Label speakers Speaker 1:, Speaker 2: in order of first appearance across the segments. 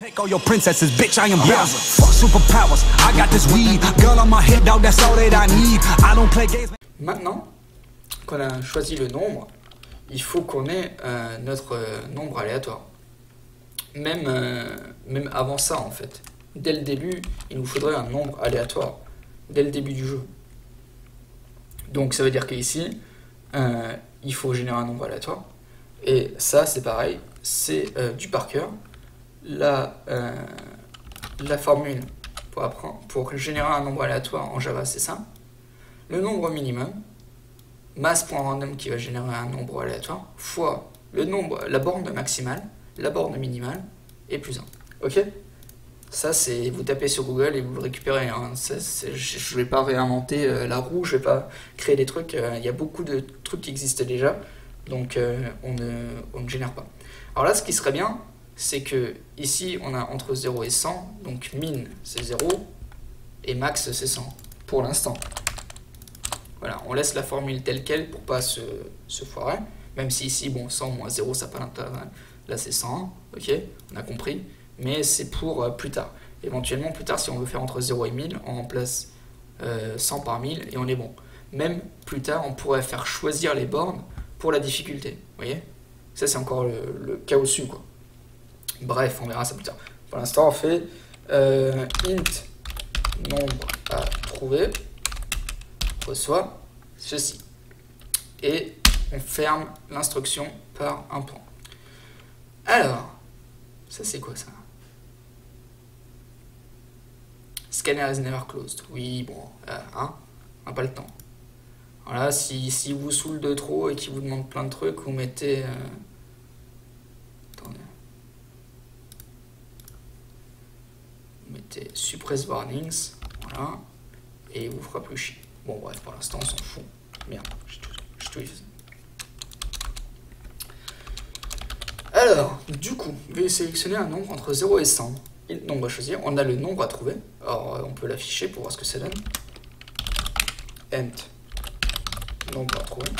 Speaker 1: Take all your princesses, bitch, I am Bowser. Fuck superpowers, I got this weed. Girl on my head, dog, that's all that I need. I don't play games.
Speaker 2: Maintenant qu'on a choisi le nombre, il faut qu'on ait notre nombre aléatoire. Même avant ça, en fait. Dès le début, il nous faudrait un nombre aléatoire. Dès le début du jeu. Donc ça veut dire qu'ici, il faut générer un nombre aléatoire. Et ça, c'est pareil, c'est du par cœur. La formule pour générer un nombre aléatoire en Java, c'est simple. Le nombre minimum, masse.random qui va générer un nombre aléatoire, fois la borne maximale, la borne minimale, et plus 1. Ok? Ça, c'est vous tapez sur Google et vous le récupérez. Hein. Je ne vais pas réinventer la roue, je ne vais pas créer des trucs. Il y a beaucoup de trucs qui existent déjà, donc on ne génère pas. Alors là, ce qui serait bien, c'est que ici, on a entre 0 et 100, donc min, c'est 0, et max, c'est 100, pour l'instant. Voilà, on laisse la formule telle qu'elle pour pas se foirer, même si ici, bon, 100 moins 0, ça n'a pas d'intérêt. Là, c'est 101, ok, on a compris. Mais c'est pour plus tard. Éventuellement, plus tard, si on veut faire entre 0 et 1000, on remplace 100 par 1000 et on est bon. Même plus tard, on pourrait faire choisir les bornes pour la difficulté. Vous voyez? Ça, c'est encore le cas au-dessus, quoi. Bref, on verra ça plus tard. Pour l'instant, on fait int nombre à trouver reçoit ceci. Et on ferme l'instruction par un point. Alors, ça, c'est quoi ça? Scanner is never closed. Oui, bon, on n'a pas le temps. Voilà, si vous saoule de trop et qu'il vous demande plein de trucs, vous mettez... attendez. Vous mettez suppress warnings, voilà, et il vous fera plus chier. Bon, bref, pour l'instant, on s'en fout. Merde, j'ai tout effacé. Alors, du coup, je vais sélectionner un nombre entre 0 et 100. Nombre à choisir. On a le nombre à trouver. Alors, on peut l'afficher pour voir ce que ça donne. Ent. Nombre à trouver.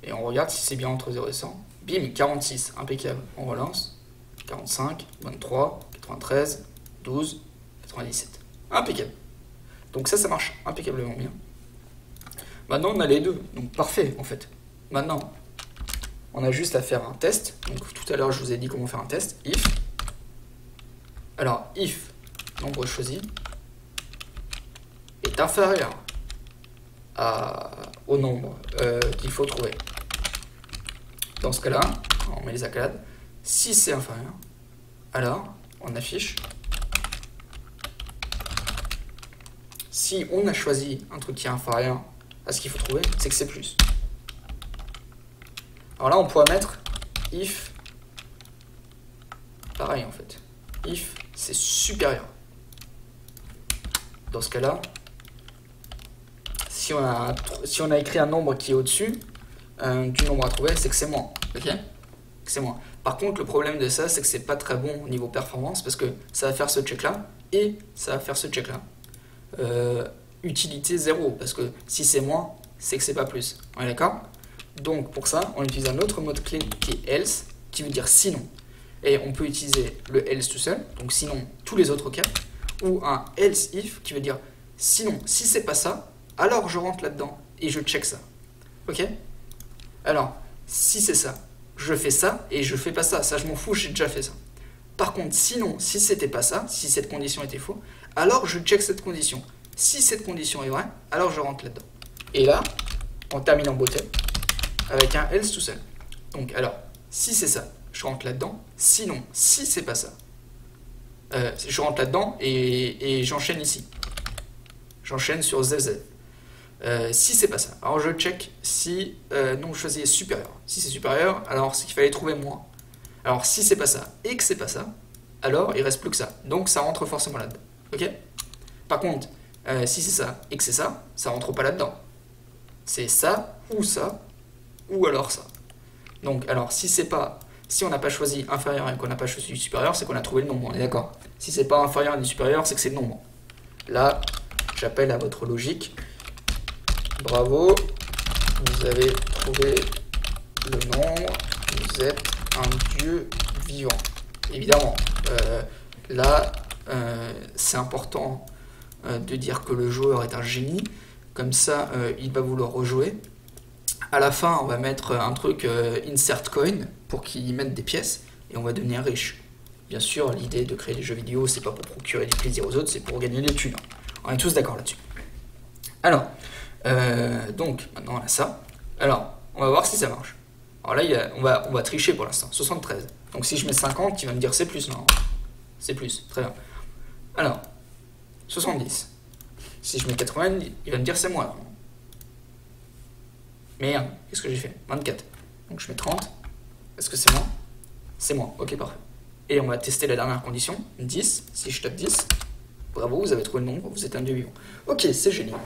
Speaker 2: Et on regarde si c'est bien entre 0 et 100. Bim, 46. Impeccable. On relance. 45, 23, 93, 12, 97. Impeccable. Donc ça marche impeccablement bien. Maintenant, on a les deux. Donc, parfait, en fait. Maintenant... on a juste à faire un test. Donc tout à l'heure, je vous ai dit comment faire un test. If. Alors, if nombre choisi est inférieur au nombre qu'il faut trouver. Dans ce cas-là, on met les accolades. Si c'est inférieur, alors on affiche. Si on a choisi un truc qui est inférieur à ce qu'il faut trouver, c'est que c'est plus. Alors là, on pourrait mettre if, pareil en fait, if c'est supérieur. Dans ce cas-là, si on a écrit un nombre qui est au-dessus du nombre à trouver, c'est que c'est moins, ok? C'est moins. Par contre, le problème de ça, c'est que c'est pas très bon au niveau performance, parce que ça va faire ce check-là, et ça va faire ce check-là. Utilité 0, parce que si c'est moins, c'est que c'est pas plus. On est d'accord? Donc pour ça, on utilise un autre mode clé qui est else, qui veut dire sinon. Et on peut utiliser le else tout seul, donc sinon tous les autres cas, ou un else if qui veut dire sinon, si c'est pas ça, alors je rentre là-dedans et je check ça. Ok? Alors, si c'est ça, je fais ça et je fais pas ça. Ça, je m'en fous, j'ai déjà fait ça. Par contre, sinon, si c'était pas ça, si cette condition était faux, alors je check cette condition. Si cette condition est vraie, alors je rentre là-dedans. Et là, on termine en beauté avec un else tout seul. Donc alors, si c'est ça, je rentre là-dedans. Sinon, si c'est pas ça, je rentre là-dedans et j'enchaîne ici. J'enchaîne sur ZZ. Si c'est pas ça, alors je check si non choisi est supérieur. Si c'est supérieur, alors c'est qu'il fallait trouver moins. Alors si c'est pas ça et que c'est pas ça, alors il reste plus que ça. Donc ça rentre forcément là-dedans. Ok? Par contre, si c'est ça et que c'est ça, ça rentre pas là-dedans. C'est ça, ou alors ça. Donc, alors, si on n'a pas choisi inférieur et qu'on n'a pas choisi supérieur, c'est qu'on a trouvé le nombre, on est d'accord. Si c'est pas inférieur ni supérieur, c'est que c'est le nombre. Là, j'appelle à votre logique. Bravo, vous avez trouvé le nombre, vous êtes un dieu vivant. évidemment, là, c'est important de dire que le joueur est un génie. Comme ça, il va vouloir rejouer. À la fin, on va mettre un truc insert coin pour qu'il mette des pièces et on va devenir riche. Bien sûr, l'idée de créer des jeux vidéo, c'est pas pour procurer du plaisir aux autres, c'est pour gagner des thunes. On est tous d'accord là-dessus. Alors, donc, maintenant on a ça. Alors, on va voir si ça marche. Alors là, on va tricher pour l'instant. 73. Donc si je mets 50, il va me dire c'est plus, non? C'est plus, très bien. Alors, 70. Si je mets 80, il va me dire c'est moins. Merde, qu'est-ce que j'ai fait? 24. Donc je mets 30. Est-ce que c'est moins? C'est moins, ok, parfait. Et on va tester la dernière condition, 10. Si je tape 10, bravo, vous avez trouvé le nombre, vous êtes un dieu vivant. Ok, c'est génial.